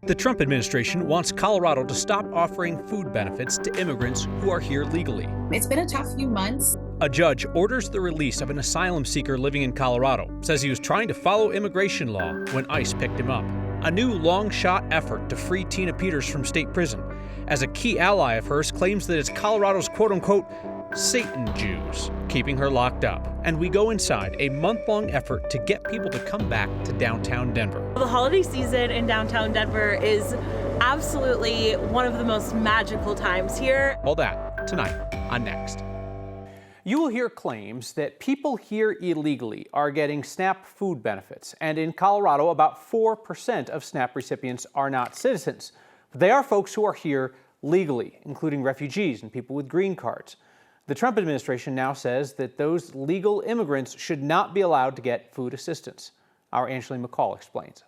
The Trump administration wants Colorado to stop offering food benefits to immigrants who are here legally. It's been a tough few months. A judge orders the release of an asylum seeker living in Colorado, says he was trying to follow immigration law when ICE picked him up. A new long-shot effort to free Tina Peters from state prison, as a key ally of hers claims that it's Colorado's quote-unquote Satan Jews keeping her locked up. And we go inside a month-long effort to get people to come back to downtown Denver. The holiday season in downtown Denver is absolutely one of the most magical times here. All that tonight on Next. You will hear claims that people here illegally are getting SNAP food benefits. And in Colorado, about 4% of SNAP recipients are not citizens. But they are folks who are here legally, including refugees and people with green cards. The Trump administration now says that those legal immigrants should not be allowed to get food assistance. Our Angeline McCall explains.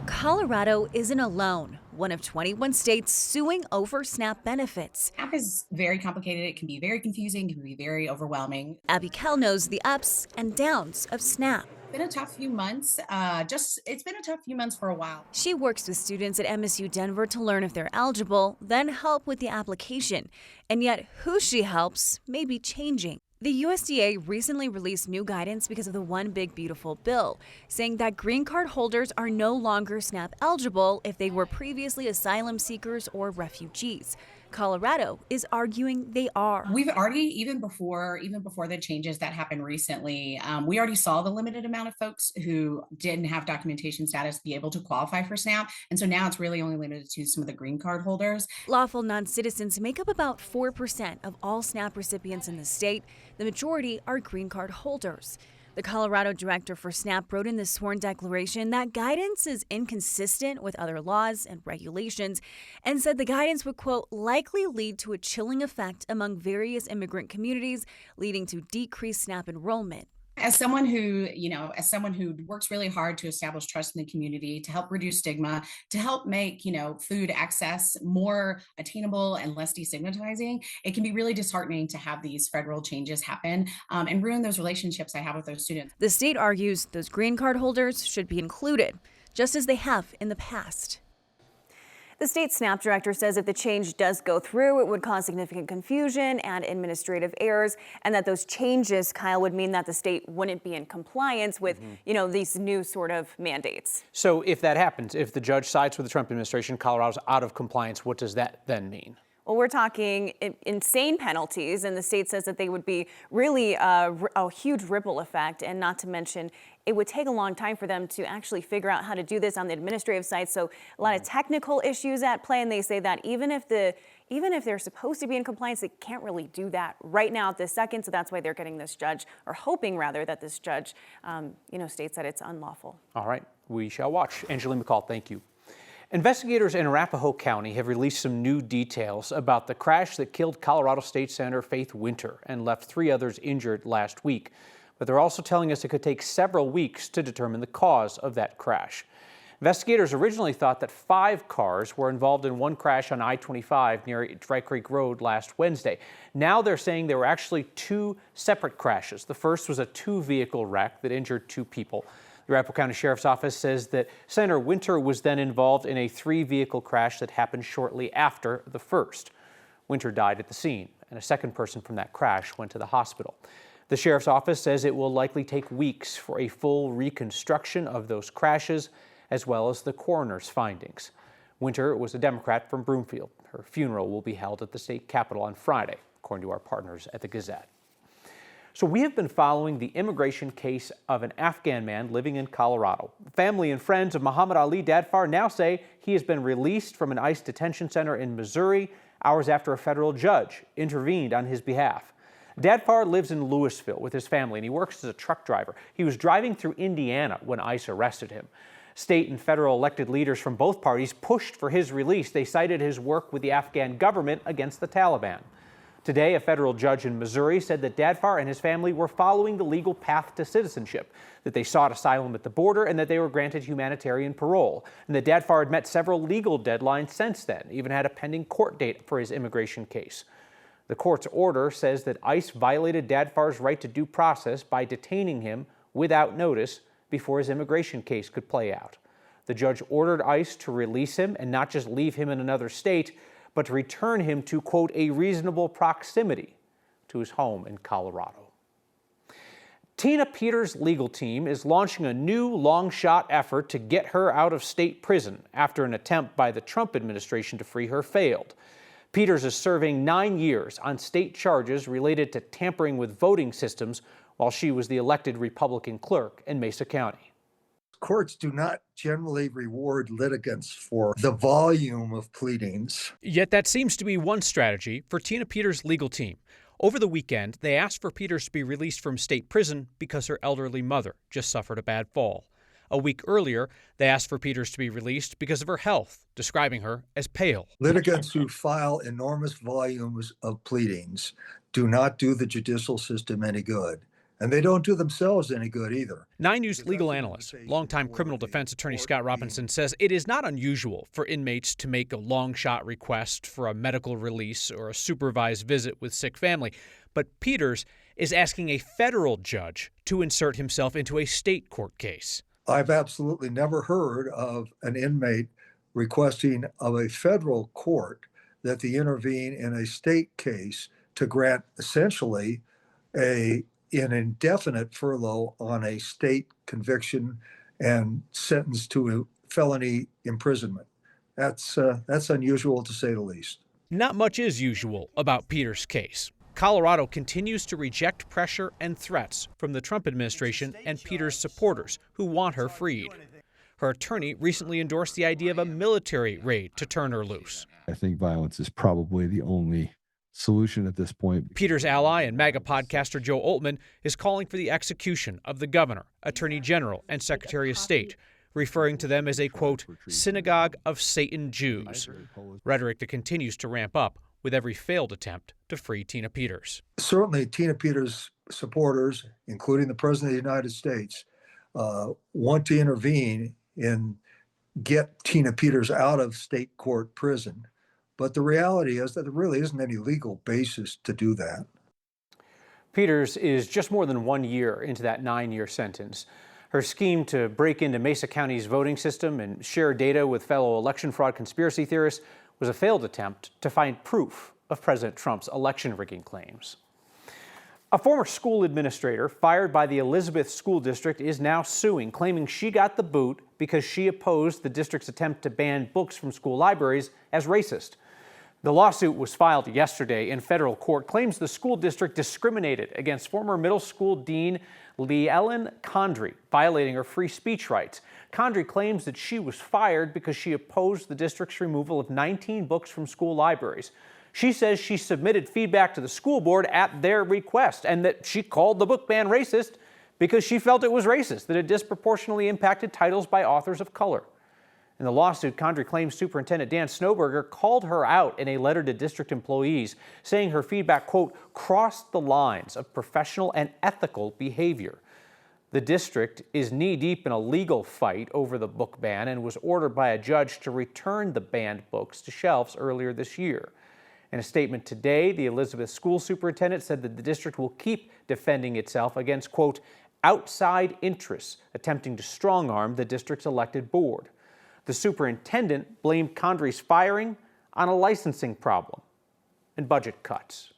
Colorado isn't alone. One of 21 states suing over SNAP benefits. SNAP is very complicated. It can be very confusing, can be very overwhelming. Abby Kell knows the ups and downs of SNAP. It's been a tough few months. It's been a tough few months for a while. She works with students at MSU Denver to learn if they're eligible, then help with the application. And yet, who she helps may be changing. The USDA recently released new guidance because of the One Big Beautiful bill, saying that green card holders are no longer SNAP eligible if they were previously asylum seekers or refugees. Colorado is arguing they are. We've already, even before the changes that happened recently, we already saw the limited amount of folks who didn't have documentation status be able to qualify for SNAP. And so now it's really only limited to some of the green card holders. Lawful non-citizens make up about 4% of all SNAP recipients in the state. The majority are green card holders. The Colorado director for SNAP wrote in the sworn declaration that guidance is inconsistent with other laws and regulations and said the guidance would, quote, likely lead to a chilling effect among various immigrant communities, leading to decreased SNAP enrollment. As someone who works really hard to establish trust in the community, to help reduce stigma, to help make, food access more attainable and less destigmatizing, it can be really disheartening to have these federal changes happen and ruin those relationships I have with those students. The state argues those green card holders should be included, just as they have in the past. The state SNAP director says if the change does go through, it would cause significant confusion and administrative errors, and that those changes, Kyle, would mean that the state wouldn't be in compliance with, these new sort of mandates. So if that happens, if the judge sides with the Trump administration, Colorado's out of compliance, what does that then mean? Well, we're talking insane penalties, and the state says that they would be really a huge ripple effect, and not to mention it would take a long time for them to actually figure out how to do this on the administrative side. So a lot of technical issues at play, and they say that even if they're supposed to be in compliance, they can't really do that right now at this second. So that's why they're getting this judge, or hoping rather that this judge, states that it's unlawful. All right, we shall watch. Angeline McCall, thank you. Investigators in Arapahoe County have released some new details about the crash that killed Colorado State Senator Faith Winter and left 3 others injured last week. But they're also telling us it could take several weeks to determine the cause of that crash. Investigators originally thought that 5 cars were involved in one crash on I-25 near Dry Creek Road last Wednesday. Now they're saying there were actually 2 separate crashes. The first was a 2-vehicle wreck that injured 2 people. The Arapahoe County Sheriff's Office says that Senator Winter was then involved in a 3-vehicle crash that happened shortly after the first. Winter died at the scene, and a second person from that crash went to the hospital. The Sheriff's Office says it will likely take weeks for a full reconstruction of those crashes, as well as the coroner's findings. Winter was a Democrat from Broomfield. Her funeral will be held at the state capitol on Friday, according to our partners at the Gazette. So we have been following the immigration case of an Afghan man living in Colorado. Family and friends of Muhammad Ali Dadfar now say he has been released from an ICE detention center in Missouri hours after a federal judge intervened on his behalf. Dadfar lives in Louisville with his family, and he works as a truck driver. He was driving through Indiana when ICE arrested him. State and federal elected leaders from both parties pushed for his release. They cited his work with the Afghan government against the Taliban. Today, a federal judge in Missouri said that Dadfar and his family were following the legal path to citizenship, that they sought asylum at the border, and that they were granted humanitarian parole, and that Dadfar had met several legal deadlines since then, even had a pending court date for his immigration case. The court's order says that ICE violated Dadfar's right to due process by detaining him without notice before his immigration case could play out. The judge ordered ICE to release him and not just leave him in another state, but to return him to, quote, a reasonable proximity to his home in Colorado. Tina Peters' legal team is launching a new long-shot effort to get her out of state prison after an attempt by the Trump administration to free her failed. Peters is serving 9 years on state charges related to tampering with voting systems while she was the elected Republican clerk in Mesa County. Courts do not generally reward litigants for the volume of pleadings. Yet that seems to be one strategy for Tina Peters' legal team. Over the weekend, they asked for Peters to be released from state prison because her elderly mother just suffered a bad fall. A week earlier, they asked for Peters to be released because of her health, describing her as pale. Litigants who file enormous volumes of pleadings do not do the judicial system any good. And they don't do themselves any good either. 9 News legal analyst, longtime criminal defense attorney Scott Robinson says it is not unusual for inmates to make a long-shot request for a medical release or a supervised visit with sick family. But Peters is asking a federal judge to insert himself into a state court case. I've absolutely never heard of an inmate requesting of a federal court that they intervene in a state case to grant essentially an indefinite furlough on a state conviction and sentence to a felony imprisonment. That's unusual to say the least. Not much is usual about Peters' case. Colorado continues to reject pressure and threats from the Trump administration and Peters' supporters who want her freed. Her attorney recently endorsed the idea of a military raid to turn her loose. I think violence is probably the only solution at this point. Peters' ally and MAGA podcaster Joe Oltmann is calling for the execution of the governor, attorney general, and secretary of state, referring to them as a, quote, synagogue of Satan Jews, rhetoric that continues to ramp up with every failed attempt to free Tina Peters. Certainly, Tina Peters' supporters, including the President of the United States, want to intervene and get Tina Peters out of state court prison. But the reality is that there really isn't any legal basis to do that. Peters is just more than 1 year into that 9-year sentence. Her scheme to break into Mesa County's voting system and share data with fellow election fraud conspiracy theorists was a failed attempt to find proof of President Trump's election rigging claims. A former school administrator fired by the Elizabeth School District is now suing, claiming she got the boot because she opposed the district's attempt to ban books from school libraries as racist. The lawsuit was filed yesterday in federal court, claims the school district discriminated against former middle school dean Leellen Condry, violating her free speech rights. Condry claims that she was fired because she opposed the district's removal of 19 books from school libraries. She says she submitted feedback to the school board at their request and that she called the book ban racist because she felt it was racist, that it disproportionately impacted titles by authors of color. In the lawsuit, Condry claims Superintendent Dan Snowberger called her out in a letter to district employees, saying her feedback, quote, crossed the lines of professional and ethical behavior. The district is knee-deep in a legal fight over the book ban and was ordered by a judge to return the banned books to shelves earlier this year. In a statement today, the Elizabeth school superintendent said that the district will keep defending itself against, quote, outside interests attempting to strong-arm the district's elected board. The superintendent blamed Condry's firing on a licensing problem and budget cuts.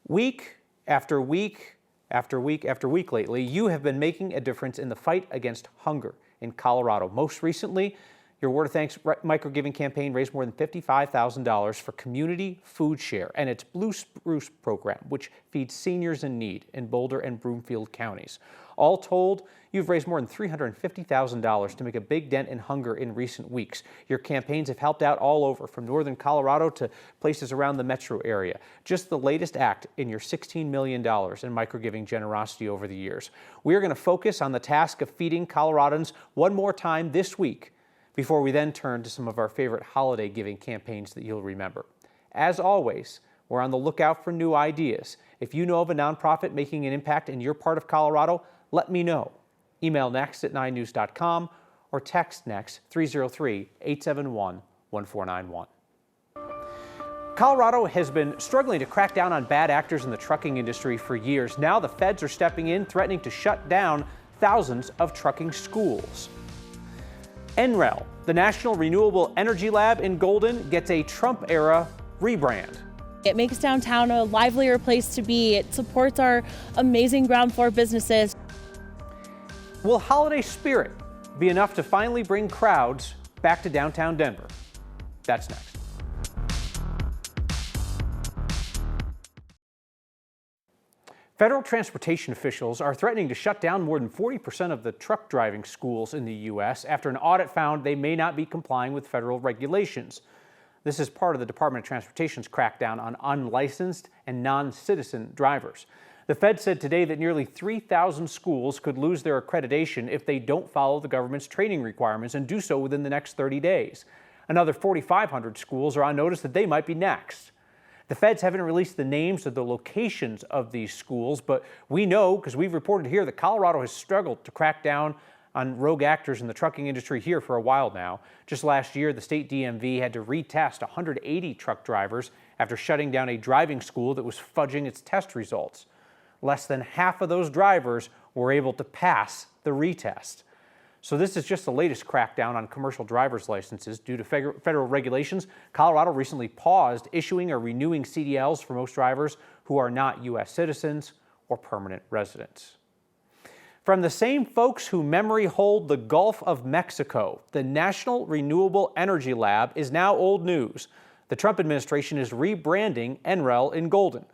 Week after week after week after week lately, you have been making a difference in the fight against hunger in Colorado. Most recently, your Word of Thanks microgiving campaign raised more than $55,000 for Community Food Share and its Blue Spruce program, which feeds seniors in need in Boulder and Broomfield counties. All told, you've raised more than $350,000 to make a big dent in hunger in recent weeks. Your campaigns have helped out all over, from northern Colorado to places around the metro area. Just the latest act in your $16 million in microgiving generosity over the years. We are going to focus on the task of feeding Coloradans one more time this week, before we then turn to some of our favorite holiday giving campaigns that you'll remember. As always, we're on the lookout for new ideas. If you know of a nonprofit making an impact in your part of Colorado, let me know. Email next@9news.com or text next 303-871-1491. Colorado has been struggling to crack down on bad actors in the trucking industry for years. Now the feds are stepping in, threatening to shut down thousands of trucking schools. NREL, the National Renewable Energy Lab in Golden, gets a Trump-era rebrand. It makes downtown a livelier place to be. It supports our amazing ground floor businesses. Will holiday spirit be enough to finally bring crowds back to downtown Denver? That's next. Federal transportation officials are threatening to shut down more than 40% of the truck driving schools in the U.S. after an audit found they may not be complying with federal regulations. This is part of the Department of Transportation's crackdown on unlicensed and non-citizen drivers. The Fed said today that nearly 3,000 schools could lose their accreditation if they don't follow the government's training requirements and do so within the next 30 days. Another 4,500 schools are on notice that they might be next. The feds haven't released the names of the locations of these schools, but we know, because we've reported here, that Colorado has struggled to crack down on rogue actors in the trucking industry here for a while now. Just last year, the state DMV had to retest 180 truck drivers after shutting down a driving school that was fudging its test results. Less than half of those drivers were able to pass the retest. So this is just the latest crackdown on commercial driver's licenses. Due to federal regulations, Colorado recently paused issuing or renewing CDLs for most drivers who are not U.S. citizens or permanent residents. From the same folks who memory hold the Gulf of Mexico, the National Renewable Energy Lab is now old news. The Trump administration is rebranding NREL in Golden.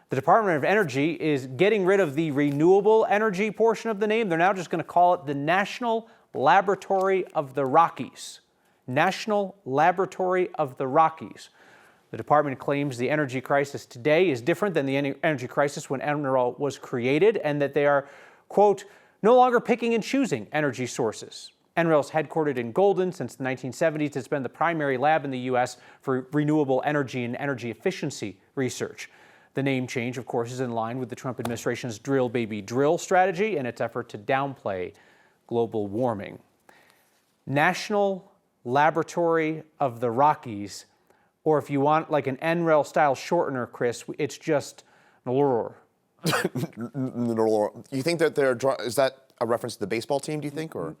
The Department of Energy is getting rid of the renewable energy portion of the name. They're now just going to call it the National Laboratory of the Rockies. National Laboratory of the Rockies. The department claims the energy crisis today is different than the energy crisis when NREL was created, and that they are, quote, no longer picking and choosing energy sources. NREL is headquartered in Golden. Since the 1970s, it's been the primary lab in the U.S. for renewable energy and energy efficiency research. The name change, of course, is in line with the Trump administration's drill baby drill strategy and its effort to downplay global warming. National Laboratory of the Rockies, or if you want like an NREL style shortener, Chris, it's just NREL. You think that is that a reference to the baseball team, do you think, or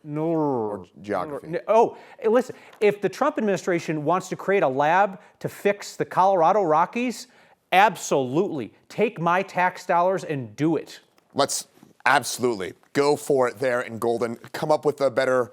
geography? Oh, listen, if the Trump administration wants to create a lab to fix the Colorado Rockies, absolutely. Take my tax dollars and do it. Let's absolutely go for it there in Golden. Come up with a better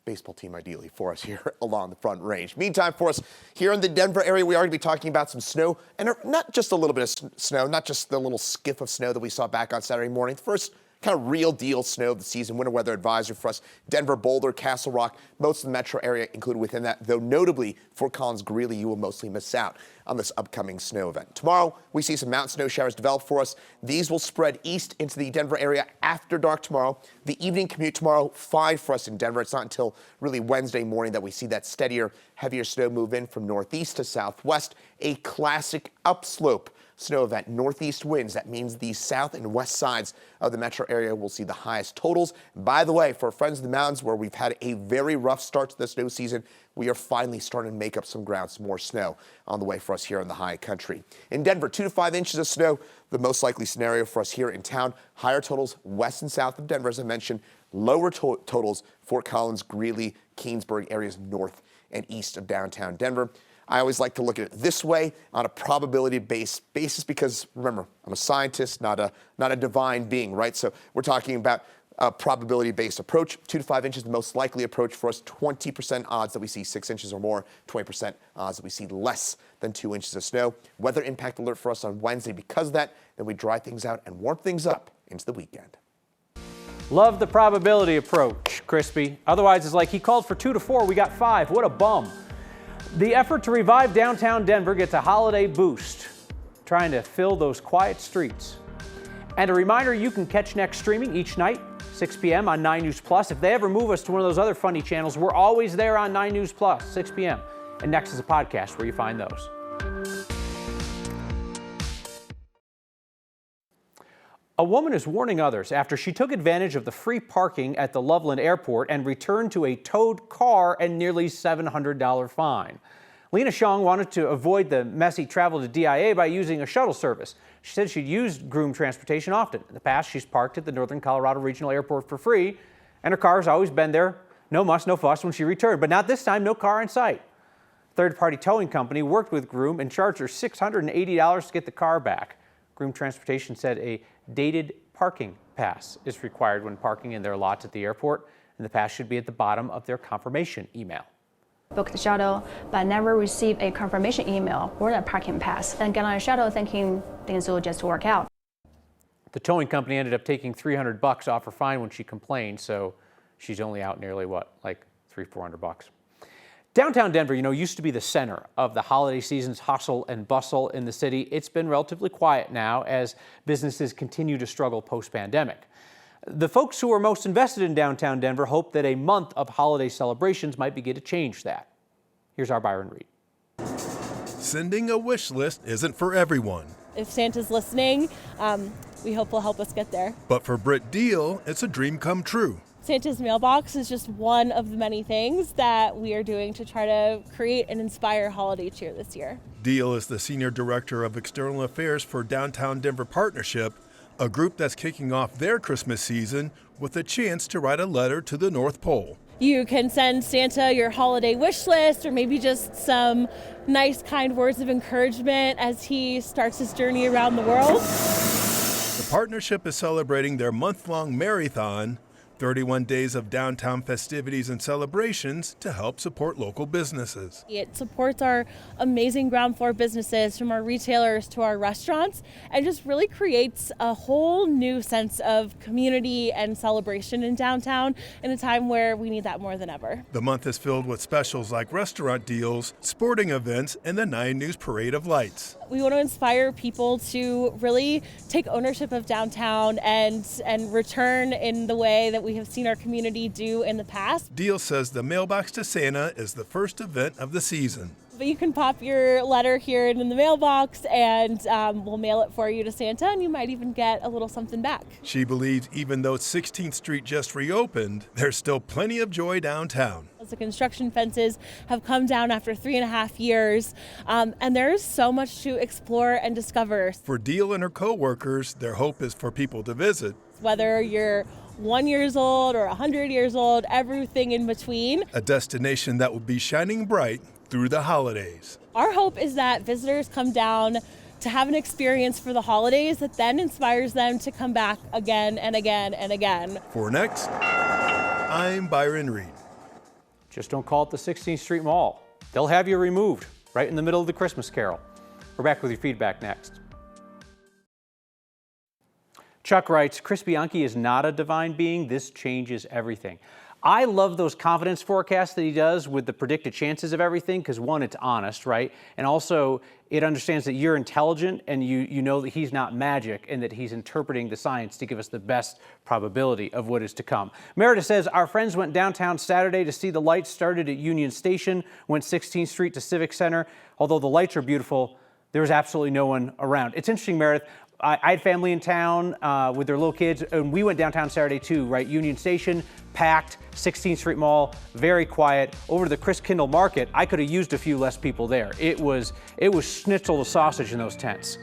baseball team, ideally, for us here along the Front Range. Meantime, for us here in the Denver area, we are going to be talking about some snow, and not just a little bit of snow, not just the little skiff of snow that we saw back on Saturday morning. First kind of real deal snow of the season, winter weather advisory for us. Denver, Boulder, Castle Rock, most of the metro area included within that, though notably Fort Collins, Greeley, you will mostly miss out on this upcoming snow event. Tomorrow, we see some mountain snow showers develop for us. These will spread east into the Denver area after dark tomorrow. The evening commute tomorrow, fine for us in Denver. It's not until really Wednesday morning that we see that steadier, heavier snow move in from northeast to southwest. A classic upslope snow event, northeast winds. That means the south and west sides of the metro area will see the highest totals. By the way, for Friends of the Mountains, where we've had a very rough start to the snow season, we are finally starting to make up some ground, some more snow on the way for us here in the high country. In Denver, 2 to 5 inches of snow, the most likely scenario for us here in town. Higher totals west and south of Denver, as I mentioned. Lower totals, Fort Collins, Greeley, Keensburg areas north and east of downtown Denver. I always like to look at it this way on a probability-based basis because, remember, I'm a scientist, not a divine being, right? So we're talking about a probability-based approach. 2 to 5 inches, the most likely approach for us. 20% odds that we see 6 inches or more. 20% odds that we see less than 2 inches of snow. Weather impact alert for us on Wednesday because of that. Then we dry things out and warm things up into the weekend. Love the probability approach, Crispy. Otherwise, it's like he called for 2 to 4, we got 5. What a bum. The effort to revive downtown Denver gets a holiday boost, trying to fill those quiet streets. And a reminder, you can catch Next streaming each night, 6 p.m. on 9 News Plus. If they ever move us to one of those other funny channels, we're always there on 9 News Plus, 6 p.m. And Next is a podcast where you find those. A woman is warning others after she took advantage of the free parking at the Loveland Airport and returned to a towed car and nearly $700 fine. Lena Shong wanted to avoid the messy travel to DIA by using a shuttle service. She said she'd used groom transportation often. In the past, she's parked at the Northern Colorado Regional Airport for free, and her car has always been there No muss, no fuss when she returned, but not this time, no car in sight. Third-party towing company worked with Groom and charged her $680 to get the car back. Groom Transportation said a dated parking pass is required when parking in their lots at the airport, and the pass should be at the bottom of their confirmation email. Booked the shuttle, but never received a confirmation email or a parking pass, and got on a shuttle thinking things will just work out. The towing company ended up taking $300 off her fine when she complained, so she's only out nearly what, like $300-400. Downtown Denver, used to be the center of the holiday season's hustle and bustle in the city. It's been relatively quiet now as businesses continue to struggle post-pandemic. The folks who are most invested in downtown Denver hope that a month of holiday celebrations might begin to change that. Here's our Byron Reed. Sending a wish list isn't for everyone. If Santa's listening, we hope he'll help us get there. But for Britt Deal, it's a dream come true. Santa's mailbox is just one of the many things that we are doing to try to create and inspire holiday cheer this year. Deal is the Senior Director of External Affairs for Downtown Denver Partnership, a group that's kicking off their Christmas season with a chance to write a letter to the North Pole. You can send Santa your holiday wish list or maybe just some nice, kind words of encouragement as he starts his journey around the world. The partnership is celebrating their month-long marathon, 31 days of downtown festivities and celebrations to help support local businesses. It supports our amazing ground floor businesses, from our retailers to our restaurants, and just really creates a whole new sense of community and celebration in downtown in a time where we need that more than ever. The month is filled with specials like restaurant deals, sporting events, and the 9 News Parade of Lights. We want to inspire people to really take ownership of downtown and return in the way that we have seen our community do in the past. Deal says the mailbox to Santa is the first event of the season. But you can pop your letter here in the mailbox and we'll mail it for you to Santa, and you might even get a little something back. She believes even though 16th Street just reopened, there's still plenty of joy downtown. The construction fences have come down after 3.5 years, and there's so much to explore and discover. For Deal and her co-workers, their hope is for people to visit. Whether you're 1 year old or 100 years old, everything in between. A destination that will be shining bright through the holidays. Our hope is that visitors come down to have an experience for the holidays that then inspires them to come back again and again and again. For Next, I'm Byron Reed. Just don't call it the 16th Street Mall. They'll have you removed right in the middle of the Christmas carol. We're back with your feedback next. Chuck writes, Chris Bianchi is not a divine being. This changes everything. I love those confidence forecasts that he does with the predicted chances of everything because, one, it's honest, right? And also, it understands that you're intelligent and you know that he's not magic and that he's interpreting the science to give us the best probability of what is to come. Meredith says, our friends went downtown Saturday to see the lights started at Union Station, went 16th Street to Civic Center. Although the lights are beautiful, there was absolutely no one around. It's interesting, Meredith. I had family in town with their little kids, and we went downtown Saturday too, right? Union Station, packed, 16th Street Mall, very quiet. Over to the Chris Kindle Market, I could have used a few less people there. It was schnitzel the sausage in those tents.